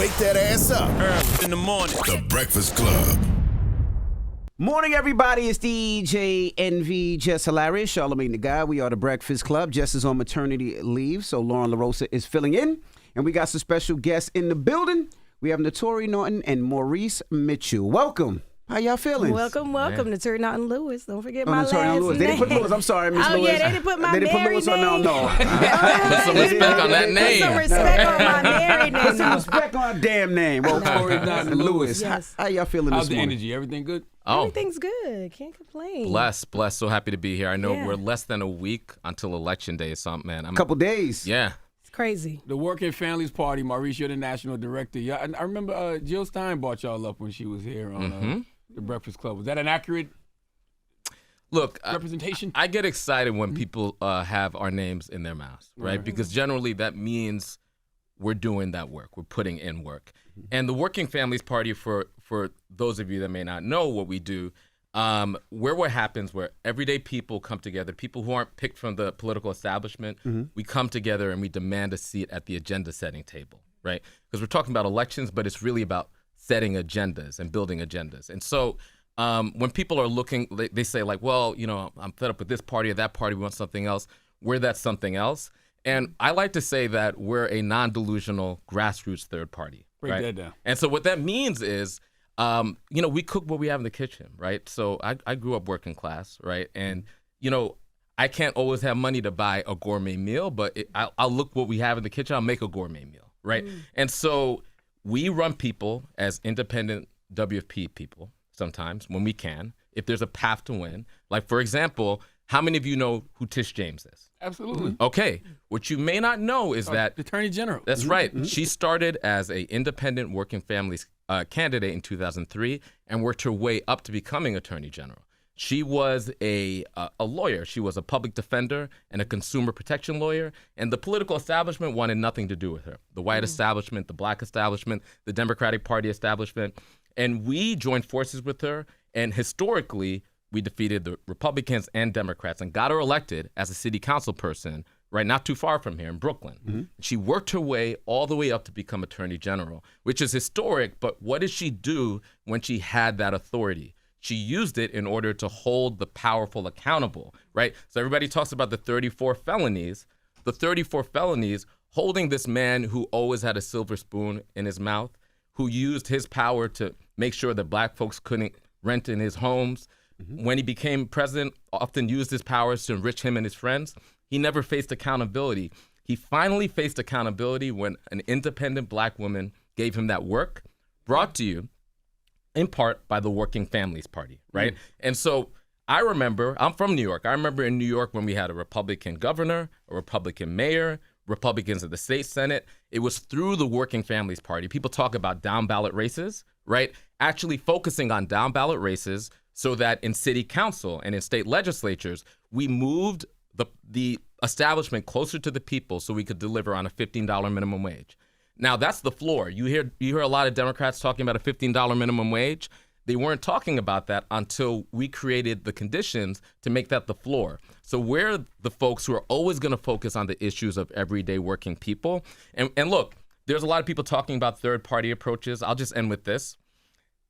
wake that ass up. Early in the morning. The Breakfast Club. Morning, everybody. It's DJ NV, Jess Hilarious, Charlamagne the Guy. We are the Breakfast Club. Jess is on maternity leave, so Lauren LaRosa is filling in. And we got some special guests in the building. We have Naturi Naughton and Maurice Mitchell. Welcome. How y'all feeling? Welcome. Naturi Naughton-Lewis. Don't forget my last Name. They didn't put Lewis. I'm sorry, Miss Lewis. Oh, yeah, they didn't put my married name. No. Put some respect on that name. Put some respect on my married name. Put some respect on our damn name. Well, Naturi Naughton-Lewis. Yes. How y'all feeling How's this morning? How's the energy? Everything good? Everything's good. Can't complain. Blessed. So happy to be here. I know we're less than a week until Election Day, so man. A couple days. Yeah. It's crazy. The Working Families Party, Maurice, you're the national director. Yeah, I remember Jill Stein brought y'all up when she was here on the Breakfast Club. Was that an accurate representation? I get excited when people have our names in their mouths, right? Because generally that means we're doing that work. We're putting in work. And the Working Families Party, for those of you that may not know what we do, what happens where everyday people come together, people who aren't picked from the political establishment, we come together and we demand a seat at the agenda setting table, right? Because we're talking about elections, but it's really about setting agendas and building agendas. And so when people are looking, they say like, well, you know, I'm fed up with this party or that party, we want something else. We're that something else. And I like to say that we're a non-delusional grassroots third party. Break that down. And so what that means is, we cook what we have in the kitchen, right? So I grew up working class, right? And, I can't always have money to buy a gourmet meal, but I'll look what we have in the kitchen, I'll make a gourmet meal, right? And so we run people as independent WFP people sometimes when we can, if there's a path to win. Like, for example, how many of you know who Tish James is? Absolutely. Okay. What you may not know is that Attorney General. That's right. She started as a independent working families candidate in 2003 and worked her way up to becoming Attorney General. She was a lawyer. She was a public defender and a consumer protection lawyer. And the political establishment wanted nothing to do with her. The white establishment, the black establishment, the Democratic Party establishment. And we joined forces with her. And historically, we defeated the Republicans and Democrats and got her elected as a city council person, right, not too far from here in Brooklyn. She worked her way all the way up to become Attorney General, which is historic. But what did she do when she had that authority? She used it in order to hold the powerful accountable, right? So everybody talks about the 34 felonies. The 34 felonies, holding this man who always had a silver spoon in his mouth, who used his power to make sure that black folks couldn't rent in his homes. When he became president, often used his powers to enrich him and his friends. He never faced accountability. He finally faced accountability when an independent black woman gave him that work, brought to you in part by the Working Families Party, right? And so I remember, I'm from New York. I remember in New York when we had a Republican governor, a Republican mayor, Republicans at the state Senate. It was through the Working Families Party. People talk about down ballot races, right? Actually focusing on down ballot races so that in city council and in state legislatures, we moved the establishment closer to the people so we could deliver on a $15 minimum wage. Now, that's the floor. You hear a lot of Democrats talking about a $15 minimum wage. They weren't talking about that until we created the conditions to make that the floor. So we're the folks who are always going to focus on the issues of everyday working people. And look, there's a lot of people talking about third-party approaches. I'll just end with this.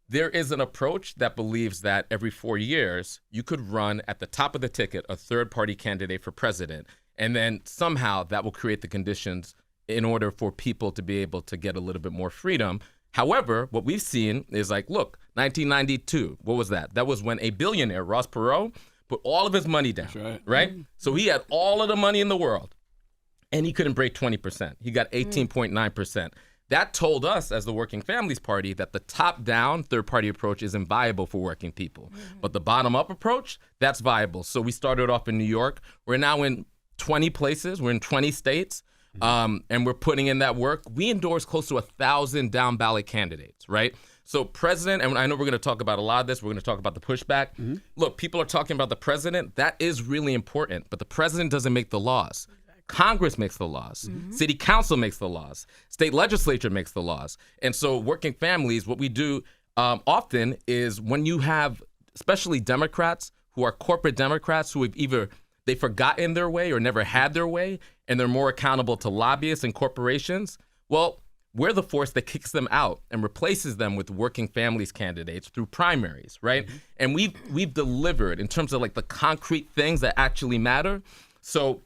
There is an approach that believes that every 4 years, you could run at the top of the ticket a third-party candidate for president, and then somehow that will create the conditions in order for people to be able to get a little bit more freedom. However, what we've seen is like, look, 1992, what was that? That was when a billionaire, Ross Perot, put all of his money down, right? So he had all of the money in the world, and he couldn't break 20%. He got 18.9%. That told us as the Working Families Party that the top-down third-party approach isn't viable for working people. But the bottom-up approach, that's viable. So we started off in New York. We're now in 20 places. We're in 20 states. And we're putting in that work. We endorse close to 1,000 down ballot candidates, right? So president, and I know we're going to talk about a lot of this. We're going to talk about the pushback. Look, people are talking about the president. That is really important. But the president doesn't make the laws. Congress makes the laws. City council makes the laws. State legislature makes the laws. And so working families, what we do often is when you have, especially Democrats who are corporate Democrats who have either they've forgotten their way or never had their way, and they're more accountable to lobbyists and corporations. Well, we're the force that kicks them out and replaces them with working families candidates through primaries, right? And we've delivered in terms of like the concrete things that actually matter. So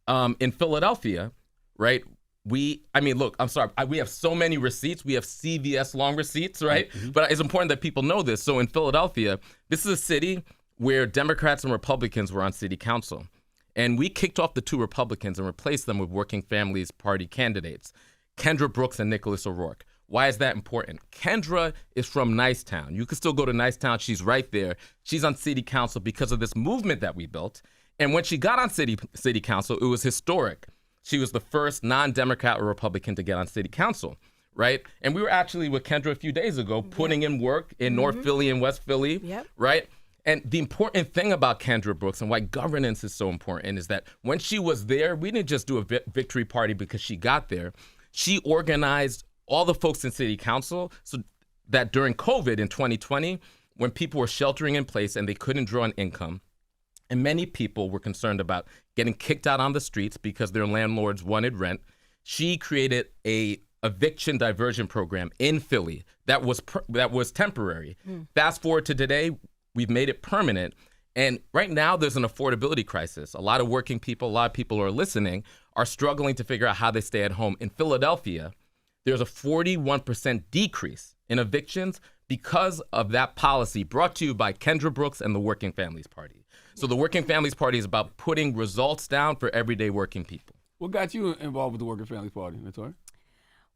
in Philadelphia, right? We have so many receipts. We have CVS long receipts, right? But it's important that people know this. So in Philadelphia, this is a city where Democrats and Republicans were on city council. And we kicked off the two Republicans and replaced them with Working Families Party candidates, Kendra Brooks and Nicholas O'Rourke. Why is that important? Kendra is from Nicetown. You can still go to Nicetown. She's right there. She's on city council because of this movement that we built. And when she got on city council, it was historic. She was the first non-Democrat or Republican to get on city council, right? And we were actually with Kendra a few days ago putting in work in North Philly and West Philly, right? And the important thing about Kendra Brooks and why governance is so important is that when she was there, we didn't just do a victory party because she got there. She organized all the folks in city council so that during COVID in 2020, when people were sheltering in place and they couldn't draw an income, and many people were concerned about getting kicked out on the streets because their landlords wanted rent, she created a eviction diversion program in Philly that was temporary. Fast forward to today, we've made it permanent. And right now there's an affordability crisis. A lot of working people, a lot of people who are listening are struggling to figure out how they stay at home. In Philadelphia, there's a 41% decrease in evictions because of that policy brought to you by Kendra Brooks and the Working Families Party. So the Working Families Party is about putting results down for everyday working people. What got you involved with the Working Families Party, Naturi?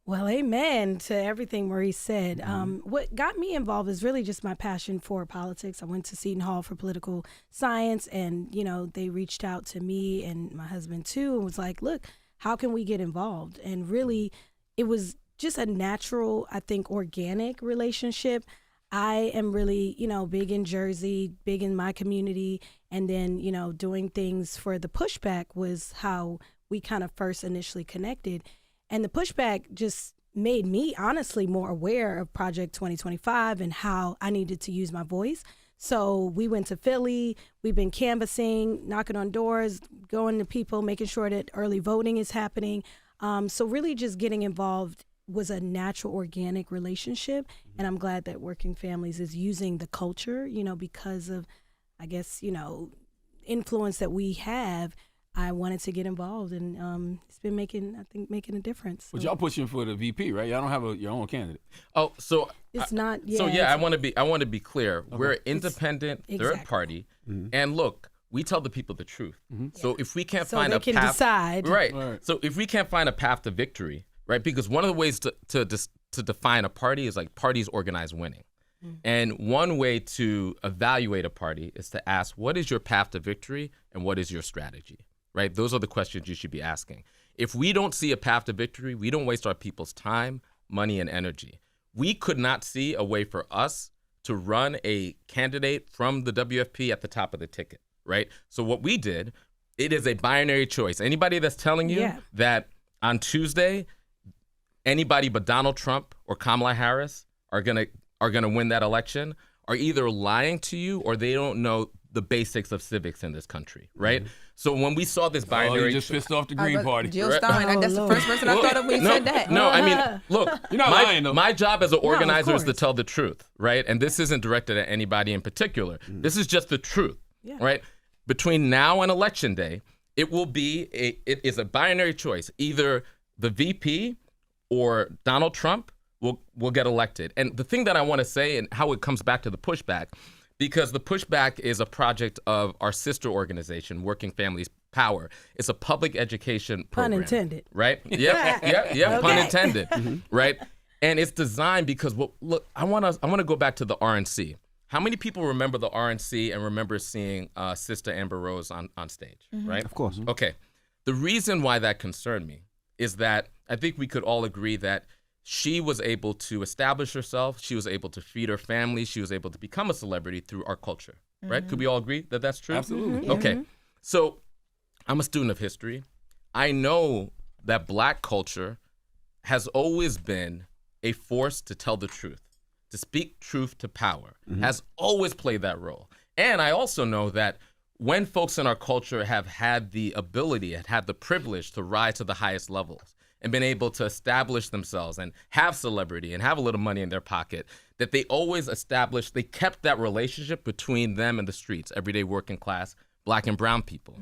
Well, amen to everything Maurice said. What got me involved is really just my passion for politics. I went to Seton Hall for political science, and, they reached out to me and my husband, too, and was like, look, how can we get involved? And really, it was just a natural, I think, organic relationship. I am really, big in Jersey, big in my community, and then, doing things for the pushback was how we kind of first initially connected. And the pushback just made me honestly more aware of Project 2025 and how I needed to use my voice. So we went to Philly, we've been canvassing, knocking on doors, going to people, making sure that early voting is happening. So really just getting involved was a natural, organic relationship. And I'm glad that Working Families is using the culture, because of, I guess, influence that we have. I wanted to get involved, and it's been making a difference. But y'all pushing for the VP, right? Y'all don't have your own candidate. Oh, so it's not. Yeah, so yeah, I want to be clear. Okay. We're an independent third party, and look, we tell the people the truth. So if we can't find a path, decide. Right. So if we can't find a path to victory, right? Because one of the ways to define a party is like parties organize winning. And one way to evaluate a party is to ask, what is your path to victory and what is your strategy? Right? Those are the questions you should be asking. If we don't see a path to victory, we don't waste our people's time, money, and energy. We could not see a way for us to run a candidate from the WFP at the top of the ticket, right? So what we did, it is a binary choice. Anybody that's telling you that on Tuesday, anybody but Donald Trump or Kamala Harris are gonna win that election are either lying to you or they don't know the basics of civics in this country, right? So when we saw this binary, you just pissed off the Green Party. Jill Stein, that's the first person I thought of when you said that. No, I mean, look, you're not lying, though. My job as an organizer is to tell the truth, right? And this isn't directed at anybody in particular. This is just the truth, right? Between now and Election Day, it is a binary choice. Either the VP or Donald Trump will get elected. And the thing that I want to say and how it comes back to the pushback, because the pushback is a project of our sister organization, Working Families Power. It's a public education program. Pun intended. Right? Yep, okay. Pun intended. Right? And it's designed because, look, I want to go back to the RNC. How many people remember the RNC and remember seeing Sister Amber Rose on stage, right? Of course. Okay. The reason why that concerned me is that I think we could all agree that she was able to establish herself. She was able to feed her family. She was able to become a celebrity through our culture, right? Could we all agree that that's true? Absolutely. Okay. So I'm a student of history. I know that Black culture has always been a force to tell the truth, to speak truth to power, has always played that role. And I also know that when folks in our culture have had the ability, had the privilege to rise to the highest levels, and been able to establish themselves and have celebrity and have a little money in their pocket, that they kept that relationship between them and the streets, everyday working class, black and brown people.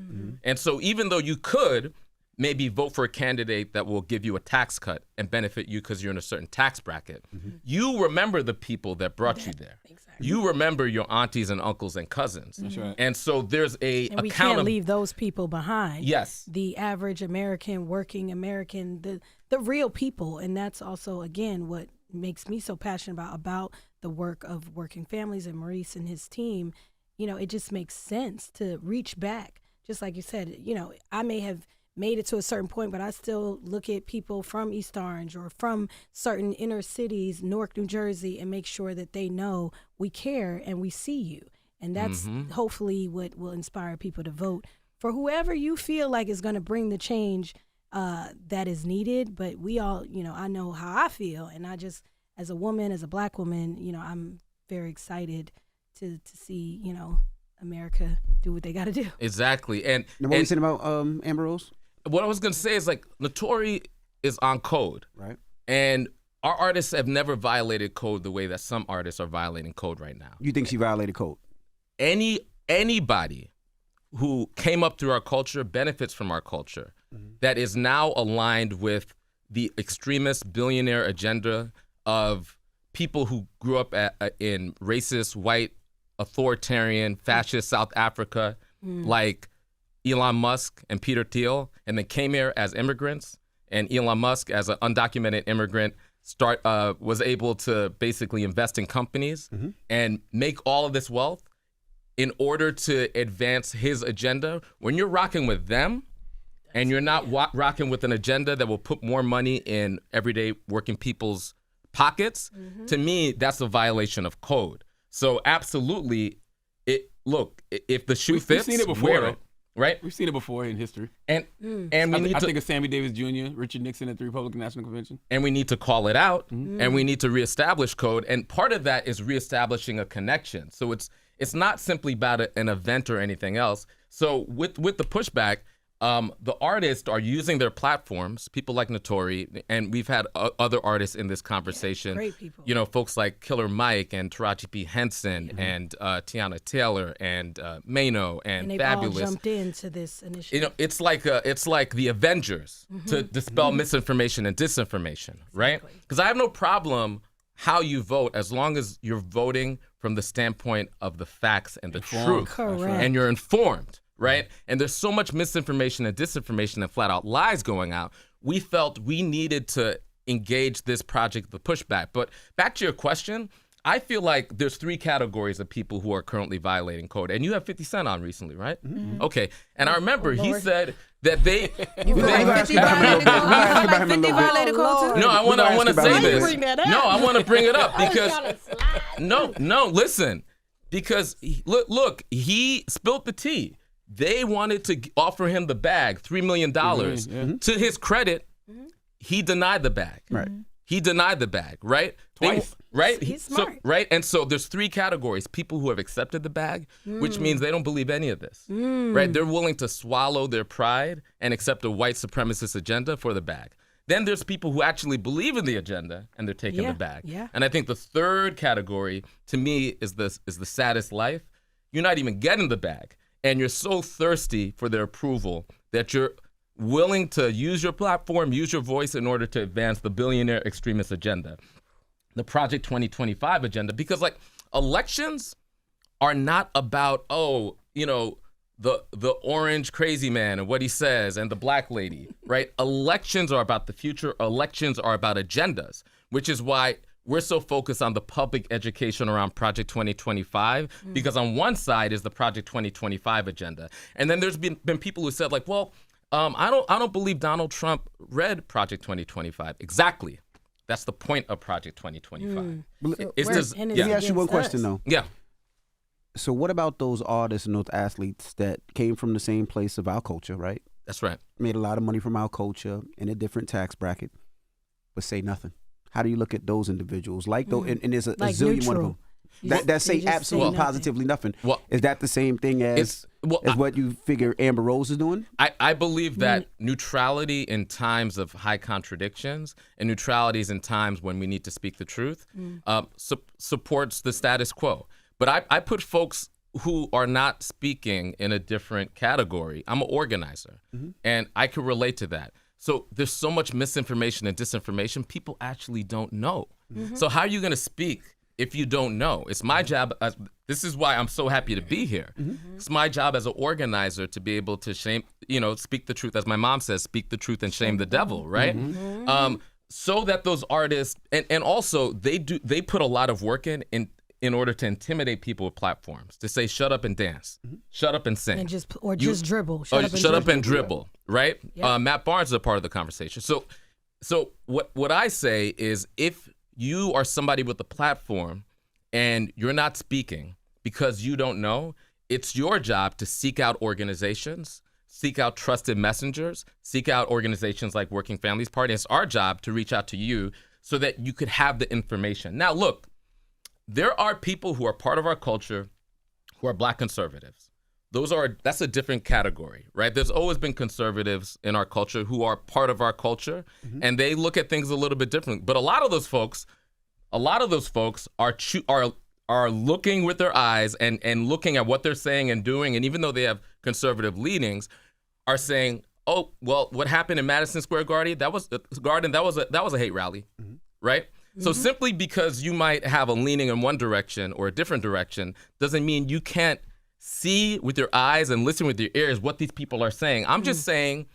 And so even though you could maybe vote for a candidate that will give you a tax cut and benefit you because you're in a certain tax bracket, you remember the people that brought you there. Exactly. You remember your aunties and uncles and cousins. That's right. And so there's and we can't leave those people behind. Yes. The average American, working American, the real people. And that's also, again, what makes me so passionate about the work of working families and Maurice and his team. You know, it just makes sense to reach back. Just like you said, you know, I may have made it to a certain point, but I still look at people from East Orange or from certain inner cities, Newark, New Jersey, and make sure that they know we care and we see you. And that's hopefully what will inspire people to vote for whoever you feel like is going to bring the change that is needed. But we all, you know, I know how I feel. And I just, as a woman, as a black woman, you know, I'm very excited to see, you know, America do what they got to do. Exactly. And what were you saying about Amber Rose? What I was going to say is, like, Naturi is on code. Right. And our artists have never violated code the way that some artists are violating code right now. You think she violated code? Anybody who came up through our culture benefits from our culture that is now aligned with the extremist billionaire agenda of people who grew up in racist, white, authoritarian, fascist South Africa, like Elon Musk and Peter Thiel, and then came here as immigrants. And Elon Musk, as an undocumented immigrant, was able to basically invest in companies and make all of this wealth in order to advance his agenda. When you're rocking with them, and you're not rocking with an agenda that will put more money in everyday working people's pockets, to me, that's a violation of code. So absolutely, if the shoe fits, we've seen it before, wear it, right? We've seen it before in history. And I think of Sammy Davis Jr., Richard Nixon at the Republican National Convention. And we need to call it out, and we need to reestablish code. And part of that is reestablishing a connection. So it's not simply about an event or anything else. So with the pushback, the artists are using their platforms, people like Naturi, and we've had other artists in this conversation. Great people. You know, folks like Killer Mike and Taraji P. Henson and Tiana Taylor and Mano and they've Fabulous. all jumped into this initiative. You know, it's like the Avengers to dispel misinformation and disinformation, right? Because I have no problem how you vote as long as you're voting from the standpoint of the facts and the truth. Correct. And you're informed. Right? And there's so much misinformation and disinformation and flat out lies going out. We felt we needed to engage this project, the pushback. But back to your question, I feel like there's 3 categories of people who are currently violating code. And you have 50 Cent on recently, right? Okay. And I remember he said that they... You feel like 50 violated code too? No, I want to say this. No, I want to bring it up because... No, listen. Because, look, he spilled the tea. They wanted to offer him the bag, $3 million. To his credit, he denied the bag. Right. He denied the bag, right? Twice. Right? He's smart. So, right? And so there's 3 categories. People who have accepted the bag, which means they don't believe any of this. Right? They're willing to swallow their pride and accept a white supremacist agenda for the bag. Then there's people who actually believe in the agenda and they're taking the bag. Yeah. And I think the 3rd category, to me, is the saddest life. You're not even getting the bag. And you're so thirsty for their approval that you're willing to use your platform, use your voice in order to advance the billionaire extremist agenda, the Project 2025 agenda. Because, like, elections are not about, the orange crazy man and what he says and the black lady, right? Elections are about the future. Elections are about agendas, which is why we're so focused on the public education around Project 2025 because on one side is the Project 2025 agenda. And then there's been people who said, like, well, I don't believe Donald Trump read Project 2025. Exactly. That's the point of Project 2025. Let me ask you one question, though. Yeah. So what about those artists and those athletes that came from the same place of our culture, right? That's right. Made a lot of money from our culture in a different tax bracket, but say nothing. How do you look at those individuals? Like, though, and there's a zillion one of them. that say just say absolutely nothing. positively nothing. Well, Is that the same thing as what you figure Amber Rose is doing? I believe that neutrality in times of high contradictions and neutralities in times when we need to speak the truth supports the status quo. But I put folks who are not speaking in a different category. I'm an organizer, and I can relate to that. So there's so much misinformation and disinformation, people actually don't know. So how are you going to speak if you don't know? It's my job. This is why I'm so happy to be here. It's my job as an organizer to be able to speak the truth. As my mom says, speak the truth and shame the devil, right? So that those artists, and also they put a lot of work in order to intimidate people with platforms, to say, shut up and dance, shut up and sing. And just dribble. Shut up and dribble, right? Yep. Matt Barnes is a part of the conversation. So what I say is, if you are somebody with a platform and you're not speaking because you don't know, it's your job to seek out organizations, seek out trusted messengers, seek out organizations like Working Families Party. It's our job to reach out to you so that you could have the information. Now, look, there are people who are part of our culture who are Black conservatives. That's a different category, right? There's always been conservatives in our culture who are part of our culture, and they look at things a little bit different. But a lot of those folks are looking with their eyes and looking at what they're saying and doing, and even though they have conservative leanings, are saying, "Oh, well, what happened in Madison Square Garden? That was a hate rally, right?" So simply because you might have a leaning in one direction or a different direction doesn't mean you can't see with your eyes and listen with your ears what these people are saying. I'm just saying,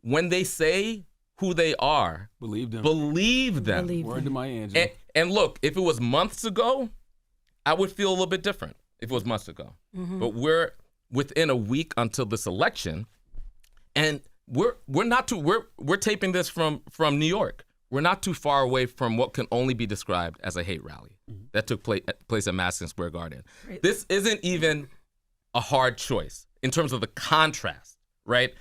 when they say who they are, believe them. Word to my Angel. And look, if it was months ago, I would feel a little bit different if it was months ago. But we're within a week until this election, and we're taping this from New York. We're not too far away from what can only be described as a hate rally that took place at Madison Square Garden. Right. This isn't even a hard choice in terms of the contrast, right?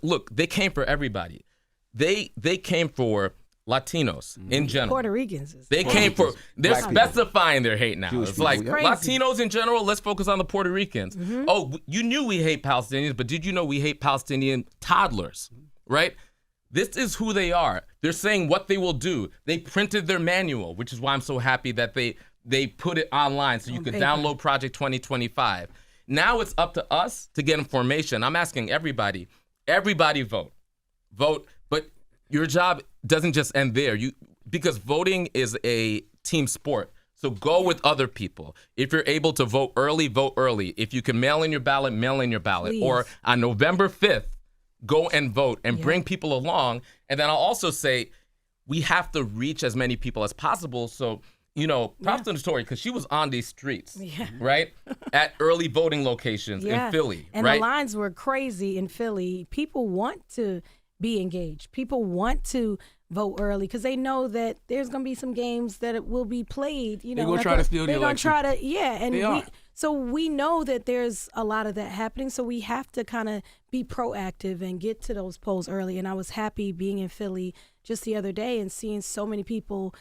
Look, they came for everybody. They came for Latinos in general. Puerto Ricans. They're specifying their hate now. Jewish it's like people, Latinos in general, let's focus on the Puerto Ricans. Oh, you knew we hate Palestinians, but did you know we hate Palestinian toddlers, right? This is who they are. They're saying what they will do. They printed their manual, which is why I'm so happy that they put it online so you could download Project 2025. Now it's up to us to get information. I'm asking everybody vote. Vote, but your job doesn't just end there. Because voting is a team sport. So go with other people. If you're able to vote early, vote early. If you can mail in your ballot, mail in your ballot. Please. Or on November 5th, go and vote and bring people along. And then I'll also say, we have to reach as many people as possible. So, props to Naturi, because she was on these streets, right? At early voting locations in Philly, and right? the lines were crazy in Philly. People want to be engaged. People want to vote early because they know that there's going to be some games that it will be played. They're going to try to steal the election. They're going to try to, so we know that there's a lot of that happening. So we have to kind of be proactive and get to those polls early. And I was happy being in Philly just the other day and seeing so many people,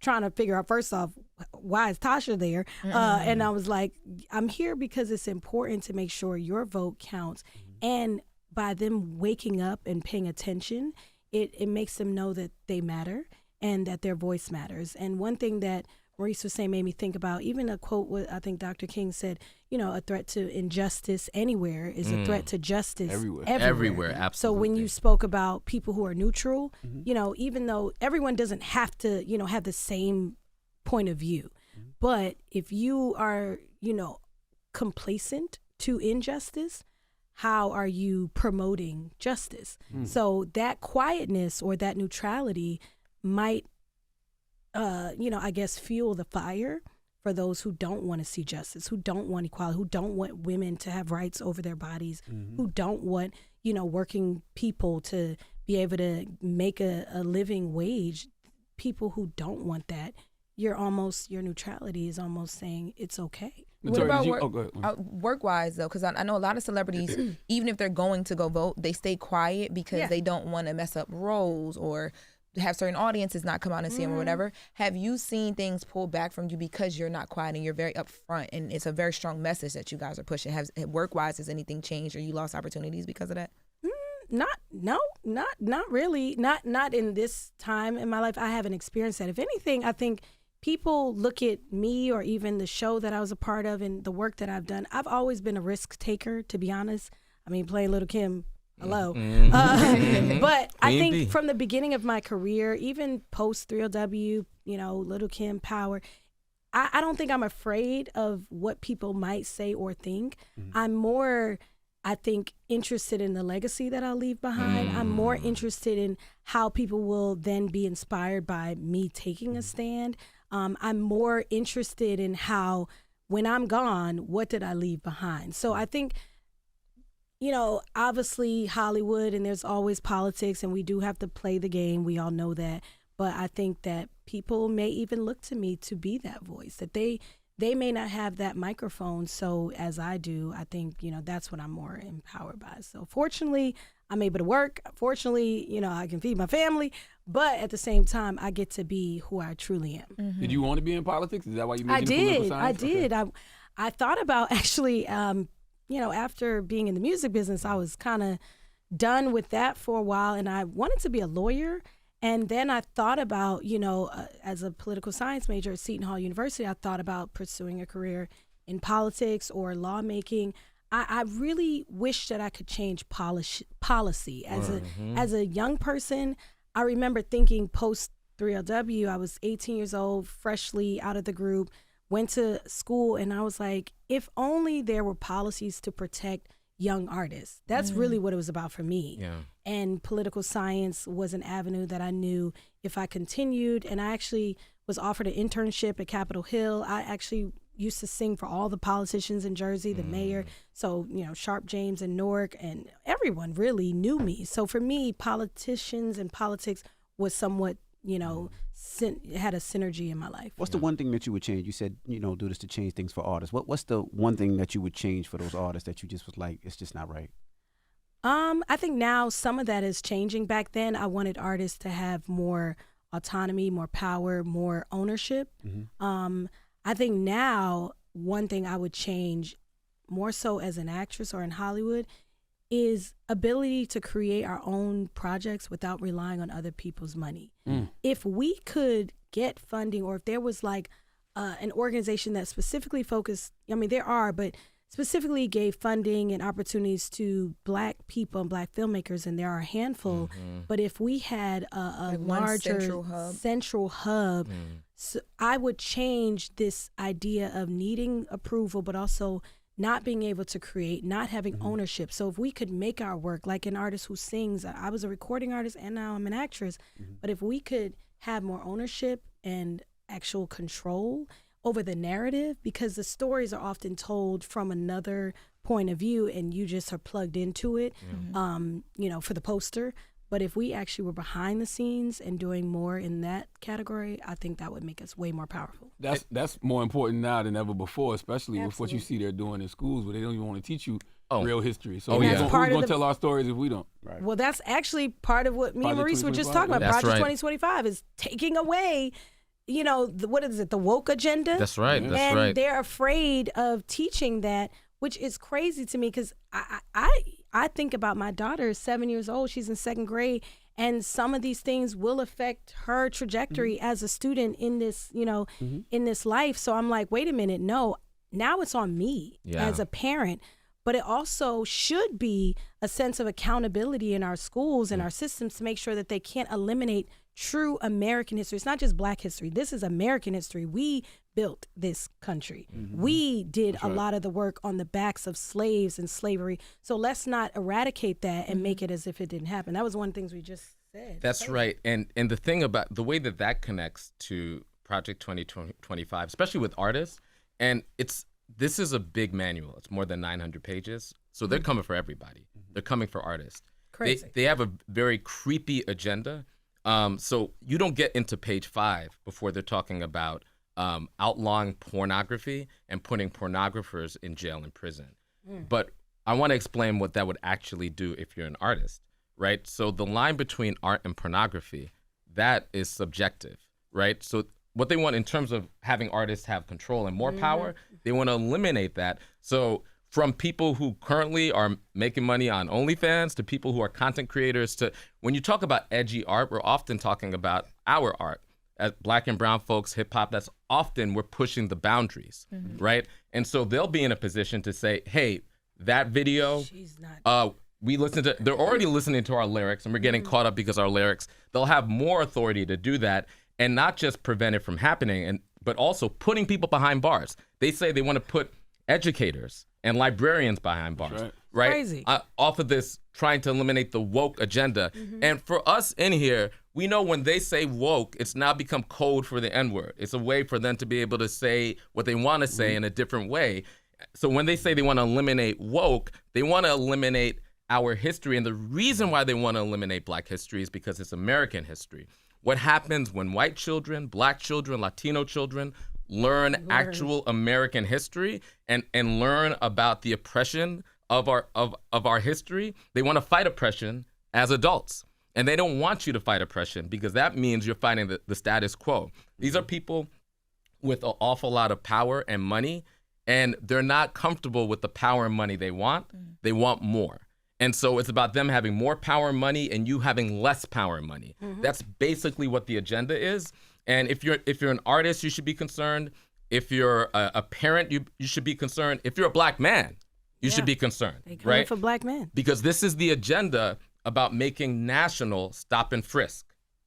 trying to figure out, first off, why is Tasha there? And I was like, I'm here because it's important to make sure your vote counts. And by them waking up and paying attention, it makes them know that they matter and that their voice matters. And one thing that Maurice was saying made me think about, even a quote what I think Dr. King said, a threat to injustice anywhere is a threat to justice everywhere. Absolutely. So when you spoke about people who are neutral, even though everyone doesn't have to, have the same point of view, but if you are, complacent to injustice, how are you promoting justice? So that quietness or that neutrality might, I guess, fuel the fire for those who don't want to see justice, who don't want equality, who don't want women to have rights over their bodies, who don't want, working people to be able to make a living wage. People who don't want that, your neutrality is almost saying it's okay. What about work-wise, though? Because I know a lot of celebrities, even if they're going to go vote, they stay quiet because they don't want to mess up roles or have certain audiences not come out and see them or whatever. Have you seen things pull back from you because you're not quiet and you're very upfront and it's a very strong message that you guys are pushing? Work-wise, has anything changed or you lost opportunities because of that? Not really. Not in this time in my life. I haven't experienced that. If anything, I think people look at me or even the show that I was a part of and the work that I've done. I've always been a risk taker, to be honest. I mean, playing Little Kim, hello. But I think from the beginning of my career, even post 3LW, Little Kim, Power, I don't think I'm afraid of what people might say or think. I'm more, I think, interested in the legacy that I'll leave behind. I'm more interested in how people will then be inspired by me taking a stand. I'm more interested in how, when I'm gone, what did I leave behind? So I think, obviously Hollywood and there's always politics and we do have to play the game. We all know that. But I think that people may even look to me to be that voice, that they may not have that microphone. So as I do, I think, that's what I'm more empowered by. So fortunately, I'm able to work. Fortunately, I can feed my family. But at the same time, I get to be who I truly am. Did you want to be in politics? Is that why you moved into political science? I did. I thought about actually, after being in the music business, I was kind of done with that for a while. And I wanted to be a lawyer. And then I thought about, as a political science major at Seton Hall University, I thought about pursuing a career in politics or lawmaking. I really wish that I could change policy. As a young person, I remember thinking post 3LW, I was 18 years old, freshly out of the group, went to school, and I was like, if only there were policies to protect young artists. That's really what it was about for me. Yeah. And political science was an avenue that I knew if I continued, and I actually was offered an internship at Capitol Hill. I actually used to sing for all the politicians in Jersey, the mayor. So, Sharp James and Newark and everyone really knew me. So for me, politicians and politics was somewhat, had a synergy in my life. What's the one thing that you would change? You said, do this to change things for artists. What's the one thing that you would change for those artists that you just was like, it's just not right? I think now some of that is changing. Back then, I wanted artists to have more autonomy, more power, more ownership. I think now one thing I would change more so as an actress or in Hollywood is ability to create our own projects without relying on other people's money. If we could get funding, or if there was like an organization that specifically focused, there are, but specifically gave funding and opportunities to Black people and Black filmmakers, and there are a handful, but if we had a larger central hub, so I would change this idea of needing approval, but also not being able to create, not having ownership. So if we could make our work, like an artist who sings, I was a recording artist and now I'm an actress, but if we could have more ownership and actual control over the narrative, because the stories are often told from another point of view and you just are plugged into it, for the poster. But if we actually were behind the scenes and doing more in that category, I think that would make us way more powerful. That's more important now than ever before, especially with what you see they're doing in schools where they don't even want to teach you real history. So who's going to tell our stories if we don't? Right. Well, that's actually part of what me and Maurice were just talking about. Project 2025 is taking away, what is it, the woke agenda? That's right. And they're afraid of teaching that, which is crazy to me because I think about my daughter, 7 years old. She's in second grade, and some of these things will affect her trajectory as a student in this, in this life. So I'm like, wait a minute, no, now it's on me as a parent. But it also should be a sense of accountability in our schools and our systems to make sure that they can't eliminate true American history. It's not just Black history. This is American history. We built this country. We did a lot of the work on the backs of slaves and slavery. So let's not eradicate that and make it as if it didn't happen. That was one of the things we just said. That's right. And the thing about the way that connects to Project 2025, especially with artists, and this is a big manual. It's more than 900 pages. So they're coming for everybody. They're coming for artists. Crazy. They have a very creepy agenda. So you don't get into page 5 before they're talking about outlawing pornography and putting pornographers in jail and prison. But I want to explain what that would actually do if you're an artist, right? So the line between art and pornography, that is subjective, right? So what they want in terms of having artists have control and more power, they want to eliminate that. So from people who currently are making money on OnlyFans to people who are content creators to, when you talk about edgy art, we're often talking about our art. As Black and brown folks, hip hop, that's often we're pushing the boundaries, right? And so they'll be in a position to say, hey, that video, we listen to, they're already listening to our lyrics and we're getting caught up because our lyrics, they'll have more authority to do that and not just prevent it from happening, but also putting people behind bars. They say they want to put educators and librarians behind bars, right? Crazy. Off of this, trying to eliminate the woke agenda. And for us in here, we know when they say woke, it's now become code for the N-word. It's a way for them to be able to say what they want to say in a different way. So when they say they want to eliminate woke, they want to eliminate our history. And the reason why they want to eliminate Black history is because it's American history. What happens when white children, Black children, Latino children learn actual American history and learn about the oppression of our history? They want to fight oppression as adults. And they don't want you to fight oppression because that means you're fighting the status quo. These are people with an awful lot of power and money, and they're not comfortable with the power and money they want. They want more. And so it's about them having more power and money and you having less power and money. That's basically what the agenda is. And if you're an artist, you should be concerned. If you're a parent, you should be concerned. If you're a Black man, you should be concerned, They come right? for Black men. Because this is the agenda about making national stop and frisk.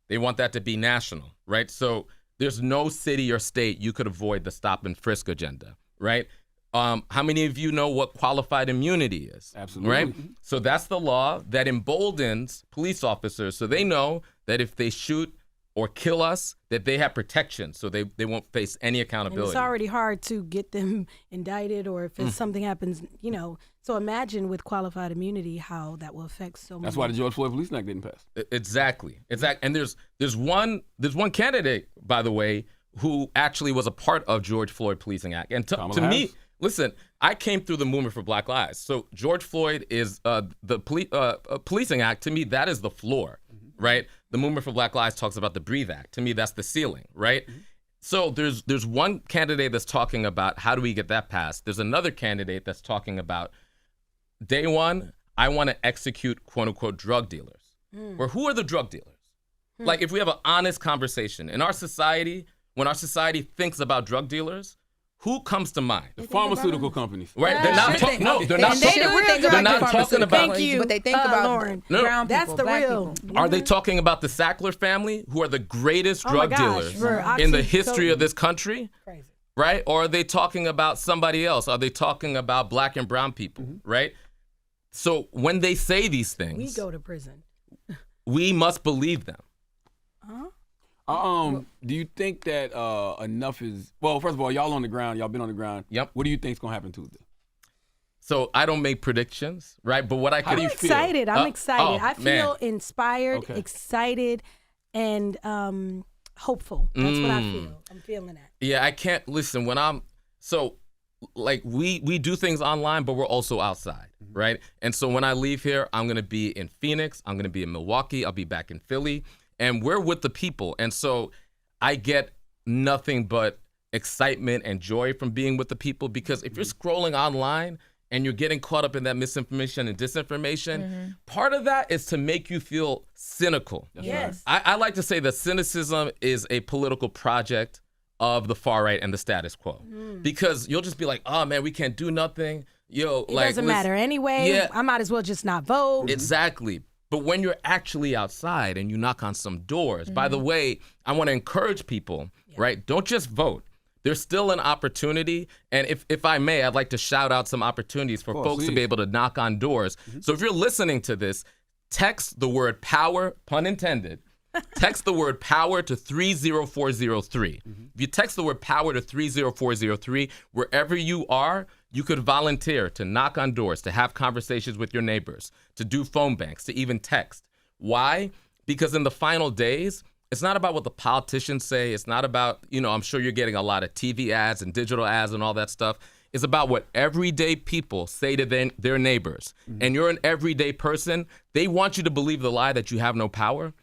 They want that to be national, right? So there's no city or state you could avoid the stop and frisk agenda, right? How many of you know what qualified immunity is? Absolutely. Right? So that's the law that emboldens police officers so they know that if they shoot or kill us, that they have protection so they won't face any accountability. And it's already hard to get them indicted or if something happens, you know. So imagine with qualified immunity how that will affect so many. That's why the George Floyd Police Act didn't pass. Exactly. And there's one candidate, by the way, who actually was a part of George Floyd Policing Act. And to me, listen, I came through the movement for Black Lives. So George Floyd is the Policing Act. To me, that is the floor, right? The movement for Black Lives talks about the Breathe Act. To me, that's the ceiling, right? So there's one candidate that's talking about how do we get that passed. There's another candidate that's talking about day one, I want to execute quote unquote drug dealers. Or who are the drug dealers? Like if we have an honest conversation in our society, when our society thinks about drug dealers, who comes to mind? The pharmaceutical companies. Right? They're not talking. No, they're not talking. They're not talking about. Thank you. But they think about Lauren. brown people, That's the Black real. people. Are they talking about the Sackler family, who are the greatest drug dealers in the history of this country? Crazy. Right? Or are they talking about somebody else? Are they talking about Black and brown people? Right? So when they say these things, We go to prison. we must believe them. Do you think that enough is, well, first of all, y'all on the ground, y'all been on the ground. Yep. What do you think's gonna happen Tuesday? So I don't make predictions, right? But what I How can do you feel? Excited. I'm excited. I feel man. inspired, excited, and hopeful. That's what I feel. I'm feeling that. Yeah, I can't listen when I'm so like we do things online, but we're also outside, right? And so when I leave here, I'm gonna be in Phoenix, I'm gonna be in Milwaukee, I'll be back in Philly, and we're with the people. And so I get nothing but excitement and joy from being with the people, because if you're scrolling online and you're getting caught up in that misinformation and disinformation, part of that is to make you feel cynical. Yes. I like to say that cynicism is a political project of the far right and the status quo, because you'll just be like, oh man, we can't do nothing. Yo, It like, doesn't matter anyway. Yeah. I might as well just not vote. Exactly. But when you're actually outside and you knock on some doors, by the way, I want to encourage people, right? Don't just vote. There's still an opportunity. And if I may, I'd like to shout out some opportunities for folks to be able to knock on doors. So if you're listening to this, text the word power, pun intended, text the word power to 30403. If you text the word power to 30403, wherever you are, you could volunteer to knock on doors, to have conversations with your neighbors, to do phone banks, to even text. Why? Because in the final days, it's not about what the politicians say. It's not about, I'm sure you're getting a lot of TV ads and digital ads and all that stuff. It's about what everyday people say to their neighbors. And you're an everyday person. They want you to believe the lie that you have no power.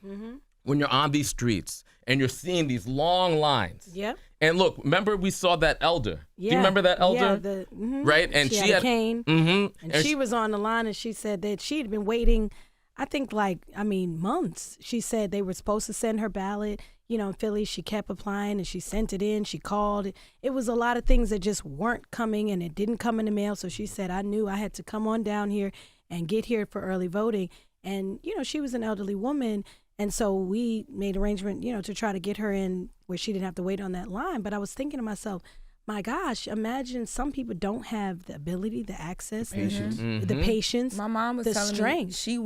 when you're on these streets and you're seeing these long lines. Yep. And look, remember we saw that elder. Yeah. Do you remember that elder? Yeah, right? And she had a cane. And she was on the line, and she said that she had been waiting, I think, months. She said they were supposed to send her ballot. In Philly, she kept applying, and she sent it in. She called. It was a lot of things that just weren't coming, and it didn't come in the mail. So she said, I knew I had to come on down here and get here for early voting. And, she was an elderly woman. And so we made arrangement, to try to get her in where she didn't have to wait on that line. But I was thinking to myself, my gosh, imagine some people don't have the ability, the access, the patience. My mom was telling me she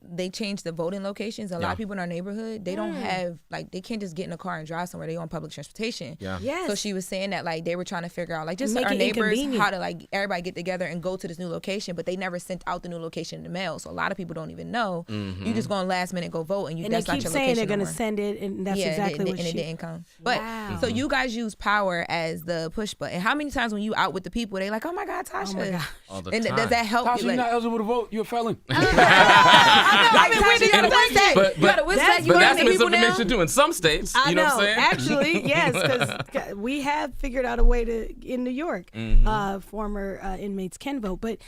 they changed the voting locations. A lot of people in our neighborhood, they don't have, they can't just get in a car and drive somewhere. They on public transportation. Yeah. Yes. So she was saying that, they were trying to figure out, just our neighbors, how to, everybody get together and go to this new location, but they never sent out the new location in the mail. So a lot of people don't even know. You just go on last minute, go vote, and that's not your location. And they keep saying they're going to send it, and that's exactly what it didn't come. But, so you guys use power as the push button. How many times when you out with the people, they like, oh my God, Tasha. Oh my God. All the and time. Does that help Tasha, you? you're not eligible to vote. You're a felon. You gotta what's that? But that's misinformation too in some states. You know what I'm saying? Actually, yes, because we have figured out a way to, in New York, former inmates can vote. But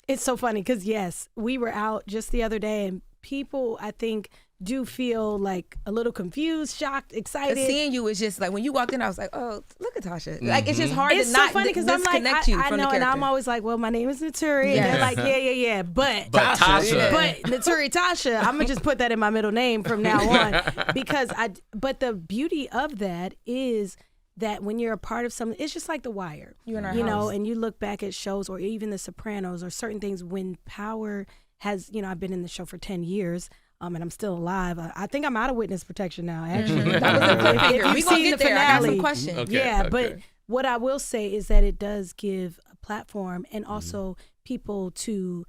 it's so funny because, yes, we were out just the other day, and people, I think, do feel a little confused, shocked, excited. Seeing you is just when you walked in, I was like, oh, look at Tasha. It's just hard it's to so not funny because I'm like, I know, and I'm always like, well, my name is Naturi, and they're like, yeah, but Tasha. But Naturi Tasha, I'm gonna just put that in my middle name from now on because but the beauty of that is that when you're a part of something, it's just like The Wire, and you look back at shows or even The Sopranos or certain things when power has, I've been in the show for 10 years. And I'm still alive. I think I'm out of witness protection now, actually. If you've seen the finale. I got some questions. Okay. But what I will say is that it does give a platform and also people to,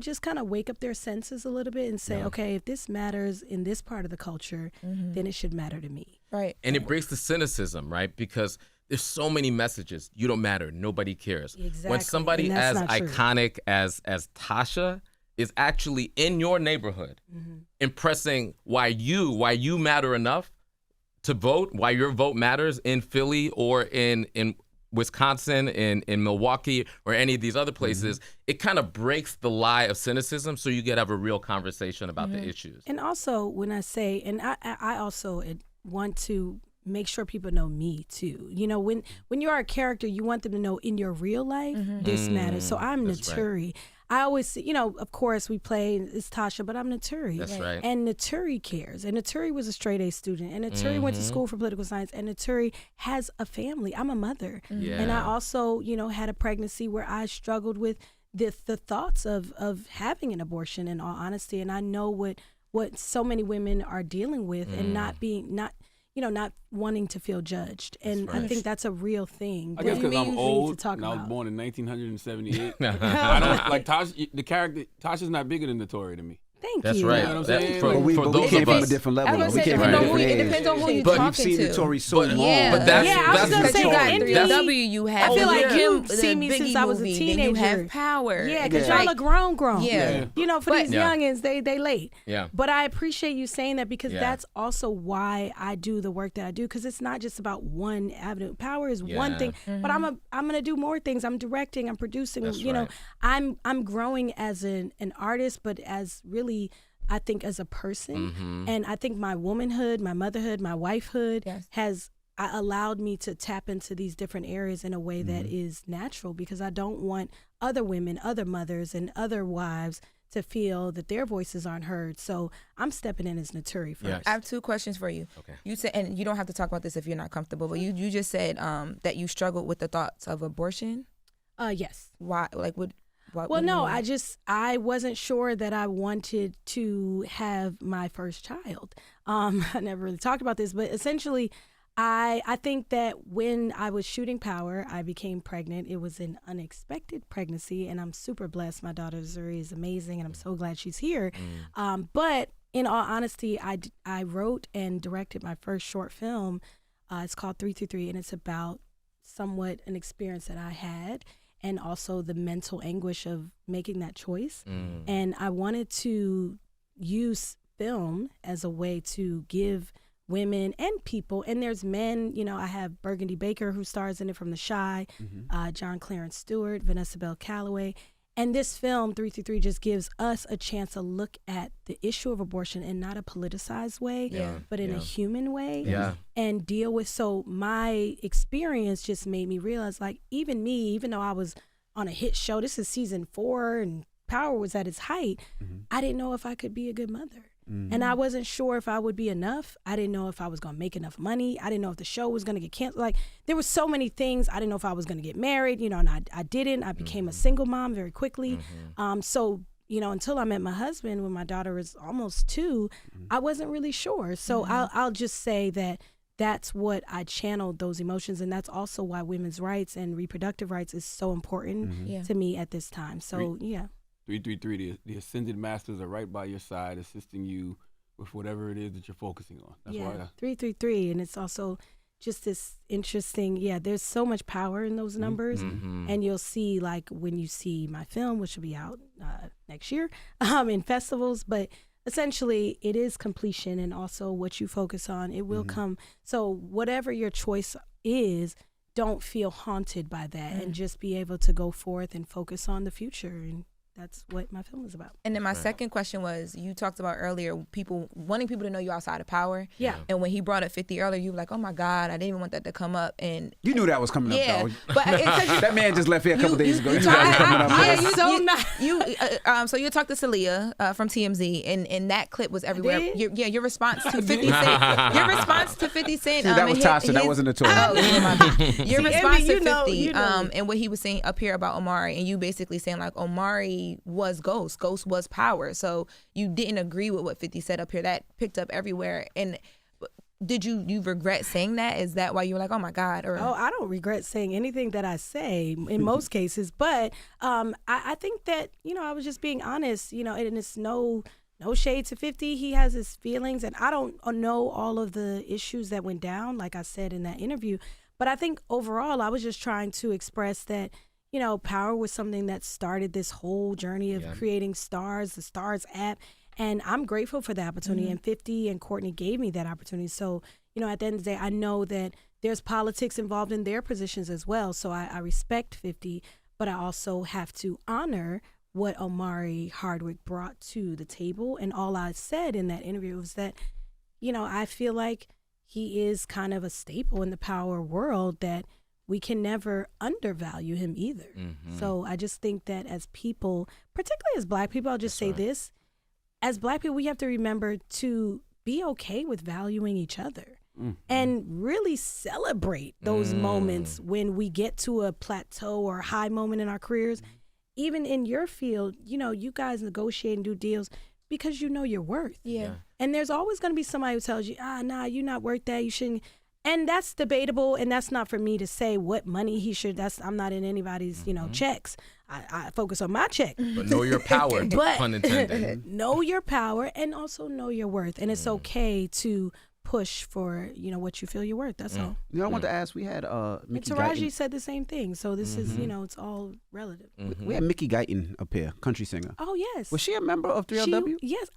just kind of wake up their senses a little bit and say, okay, if this matters in this part of the culture, then it should matter to me. Right. And it breaks the cynicism, right? Because there's so many messages. You don't matter. Nobody cares. Exactly. When somebody as iconic as Tasha is actually in your neighborhood, impressing why you matter enough to vote, why your vote matters in Philly or in Wisconsin, in Milwaukee, or any of these other places, it kind of breaks the lie of cynicism so you get to have a real conversation about the issues. And also when I say, and I also want to make sure people know me too. When you are a character, you want them to know in your real life, this matters. So I'm Naturi. Right. I always see, of course we play, it's Tasha, but I'm Naturi. That's right. And Naturi cares. And Naturi was a straight A student. And Naturi went to school for political science. And Naturi has a family. I'm a mother. Yeah. And I also, had a pregnancy where I struggled with the thoughts of having an abortion, in all honesty. And I know what so many women are dealing with and not wanting to feel judged. And I think that's a real thing. I guess because I'm old and I was born in 1978. I don't like Tasha. The character Tasha's not bigger than Naturi to me. Thank That's you. right. You know what I'm saying? But we came from a different level. We came from a different age. It depends on who you're But talking you've seen to. Naturi so long. But that's I was gonna say, you got Envy, 3LW, you have I feel like you've the seen me Biggie since I was a movie, teenager. Then you have Power. Yeah, because y'all are grown. Yeah. For these youngins, they late. Yeah. But I appreciate you saying that because that's also why I do the work that I do, because it's not just about one avenue. Power is one thing, but I'm gonna do more things. I'm directing, I'm producing. That's know, I'm growing as an artist, but as really, I think, as a person. And I think my womanhood, my motherhood, my wifehood has allowed me to tap into these different areas in a way that is natural, because I don't want other women, other mothers, and other wives to feel that their voices aren't heard. So I'm stepping in as Naturi first. Yes. I have two questions for you. Okay. You said, and you don't have to talk about this if you're not comfortable, but you just said that you struggled with the thoughts of abortion. Yes. Why? Like, what? Well, no, I wasn't sure that I wanted to have my first child. I never really talked about this, but essentially, I think that when I was shooting Power, I became pregnant. It was an unexpected pregnancy, and I'm super blessed. My daughter Zuri is amazing, and I'm so glad she's here. But in all honesty, I wrote and directed my first short film. It's called 333, and it's about somewhat an experience that I had, and also the mental anguish of making that choice. And I wanted to use film as a way to give women and people, and there's men, I have Burgundy Baker who stars in it from The Chi, John Clarence Stewart, Vanessa Bell Calloway. And this film, 333, just gives us a chance to look at the issue of abortion in not a politicized way, but in a human way, and deal with. So my experience just made me realize, like, even me, even though I was on a hit show, this is season 4 and Power was at its height, I didn't know if I could be a good mother. And I wasn't sure if I would be enough. I didn't know if I was going to make enough money. I didn't know if the show was going to get canceled. Like, there were so many things. I didn't know if I was going to get married, and I didn't. I became a single mom very quickly. So, until I met my husband when my daughter was almost 2, I wasn't really sure. So I'll just say that that's what I channeled, those emotions. And that's also why women's rights and reproductive rights is so important to me at this time. So, 333, the ascended masters are right by your side, assisting you with whatever it is that you're focusing on. That's why 333, and it's also just this interesting. There's so much power in those numbers, and you'll see, like, when you see my film, which will be out next year, in festivals. But essentially, it is completion, and also what you focus on, it will come. So whatever your choice is, don't feel haunted by that, and just be able to go forth and focus on the future. And that's what my film is about. And then my second question was, you talked about earlier wanting people to know you outside of power. Yeah. And when he brought up 50 earlier, you were like, oh my God, I didn't even want that to come up. And you knew that was coming up, though. But that man just left here a couple days ago. You knew that was coming up. So you talked to Celia from TMZ, and that clip was everywhere. Your response to 50 Cent. Your response to 50 Cent. See, that was Tasha. That wasn't Naturi. Your response to 50, and what he was saying up here about Omari, and you basically saying, like, Omari was Ghost was power. So you didn't agree with what 50 said up here. That picked up everywhere. And did you regret saying that? Is that why you were like, oh my God? Or I don't regret saying anything that I say in most cases. But I think that, I was just being honest, and it's no shade to 50. He has his feelings, and I don't know all of the issues that went down, like I said in that interview. But I think overall, I was just trying to express that, power was something that started this whole journey of creating Stars, the Stars app. And I'm grateful for the opportunity. And 50 and Courtney gave me that opportunity. So, at the end of the day, I know that there's politics involved in their positions as well. So I respect 50, but I also have to honor what Omari Hardwick brought to the table. And all I said in that interview was that, I feel like he is kind of a staple in the power world, that we can never undervalue him either. So I just think that as people, particularly as Black people, I'll just say this, as Black people, we have to remember to be okay with valuing each other and really celebrate those moments when we get to a plateau or high moment in our careers. Even in your field, you guys negotiate and do deals because you know your worth. And there's always going to be somebody who tells you, nah, you're not worth that, you shouldn't. And that's debatable, and that's not for me to say what money he should. I'm not in anybody's, checks. I focus on my check. But know your power, pun intended. Know your power, and also know your worth. And it's okay to push for, what you feel you're worth. That's all. I want to ask, we had Mickey Taraji Guyton. said the same thing. So this is, it's all relative. We had Mickey Guyton up here, country singer. Oh, yes. Was she a member of 3LW? Yes.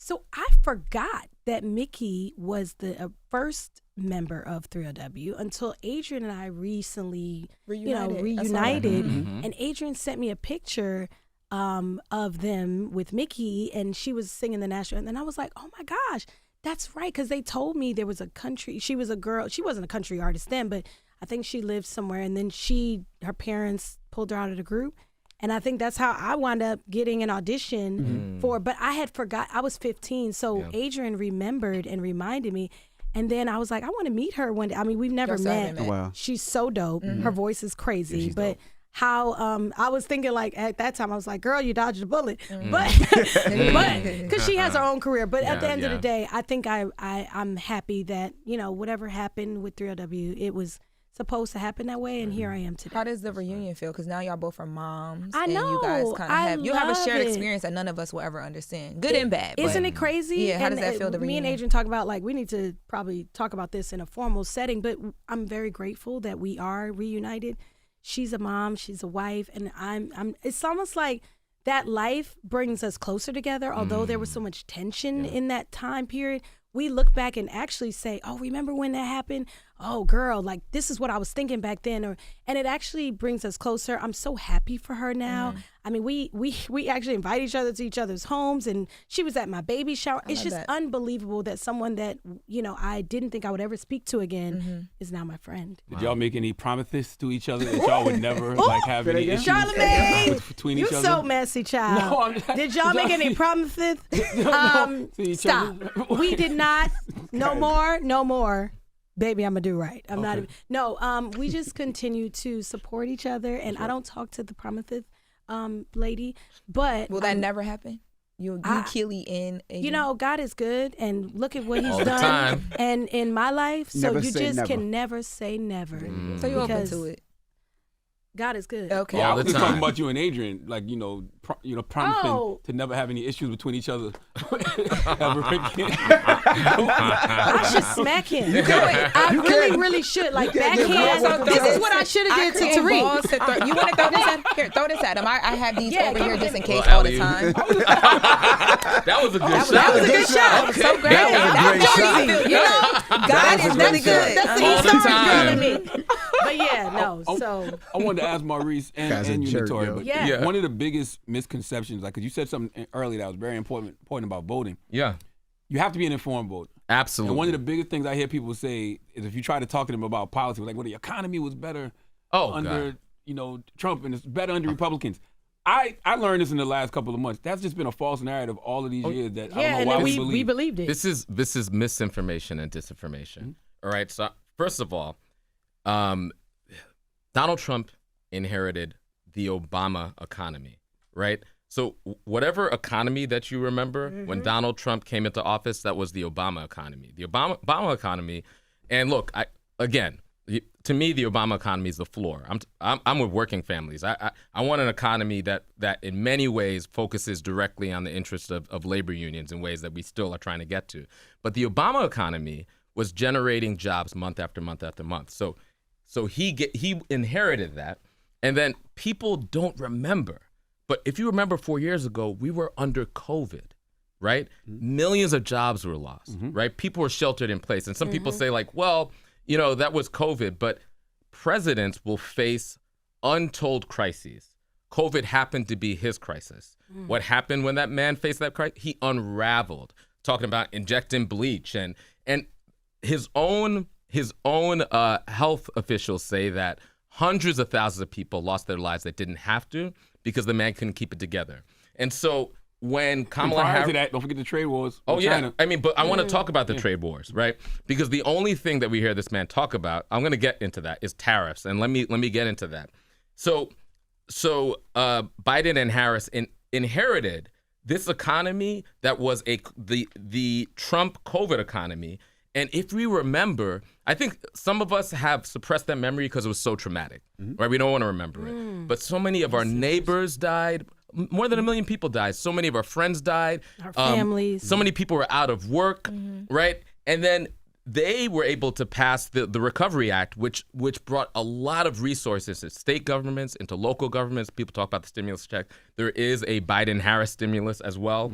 So I forgot that Mickey was the first member of 3LW until Adrian and I recently reunited. And Adrian sent me a picture of them with Mickey, and she was singing the national anthem. And I was like, oh my gosh, that's right, because they told me there was she was a girl, she wasn't a country artist then, but I think she lived somewhere, and then her parents pulled her out of the group. And I think that's how I wound up getting an audition but I had forgot, I was 15. So Adrian remembered and reminded me. And then I was like, I want to meet her one day. I mean, we've never met. Oh, wow. She's so dope. Her voice is crazy. Yeah, but dope. How I was thinking, like, at that time, I was like, girl, you dodged a bullet. But because she has her own career. But at the end of the day, I think I'm happy that, whatever happened with 3LW, it was supposed to happen that way, and here I am today. How does the reunion feel? Because now y'all both are moms. I know. And you guys kind of have a shared it. experience that none of us will ever understand, good and bad. Isn't it crazy? Yeah. How does that feel? Me and Adrian talk about, like, we need to probably talk about this in a formal setting. But I'm very grateful that we are reunited. She's a mom. She's a wife, and I'm. It's almost like that life brings us closer together. Although there was so much tension in that time period, we look back and actually say, oh, remember when that happened? Oh, girl, like this is what I was thinking back then. And it actually brings us closer. I'm so happy for her now. I mean, we actually invite each other to each other's homes, and she was at my baby shower. It's just unbelievable that someone that, I didn't think I would ever speak to again is now my friend. Did y'all make any promises to each other that y'all would never have any issues between each other? You so messy, child. No, did y'all make any promises? Stop. We did not. No more. Baby, I'm gonna do right. I'm not even. No, we just continue to support each other, and I don't talk to the promises lady. But will that never happen? You Keely in. God is good, and look at what He's done, and in my life. So you just can never say never. So you're open to it. God is good. Okay. Yeah, I was just talking about you and Adrian, like promising to never have any issues between each other ever again. I should smack him. I really should. Like backhand. So this is what I should have did to Tariq. You want to throw this at? Here, throw this at him. I have these over here just in case all the time. That was a good shot. That was a good shot. Okay. So great. That was God is really good. That's all the time. But I wanted to ask Maurice and you, Naturi, but one of the biggest misconceptions, like, because you said something earlier that was very important about voting. Yeah. You have to be an informed voter. Absolutely. And one of the biggest things I hear people say is if you try to talk to them about politics, like, well, the economy was better under, Trump, and it's better under Republicans. I learned this in the last couple of months. That's just been a false narrative all of these years that I don't know why we believed it. This is misinformation and disinformation. Mm-hmm. All right. So first of all, Donald Trump inherited the Obama economy, right? So whatever economy that you remember when Donald Trump came into office, that was the Obama economy. The Obama economy, and look, to me, the Obama economy is the floor. I'm with working families. I want an economy that in many ways focuses directly on the interests of labor unions in ways that we still are trying to get to. But the Obama economy was generating jobs month after month after month. So he inherited that, and then people don't remember. But if you remember 4 years ago, we were under COVID, right? Millions of jobs were lost, right? People were sheltered in place. And some people say like, well, that was COVID, but presidents will face untold crises. COVID happened to be his crisis. What happened when that man faced that crisis? He unraveled, talking about injecting bleach and his own health officials say that hundreds of thousands of people lost their lives that didn't have to because the man couldn't keep it together. And so when Kamala Harris... to that, don't forget the trade wars. China. I mean, but I want to talk about the trade wars, right? Because the only thing that we hear this man talk about, I'm going to get into that, is tariffs. And let me get into that. So Biden and Harris inherited this economy that was the Trump COVID economy. And if we remember, I think some of us have suppressed that memory because it was so traumatic, right? We don't want to remember it. But so many of our neighbors died. More than 1 million people died. So many of our friends died. Our families. So many people were out of work, right? And then they were able to pass the Recovery Act, which brought a lot of resources to state governments, into local governments. People talk about the stimulus check. There is a Biden-Harris stimulus as well,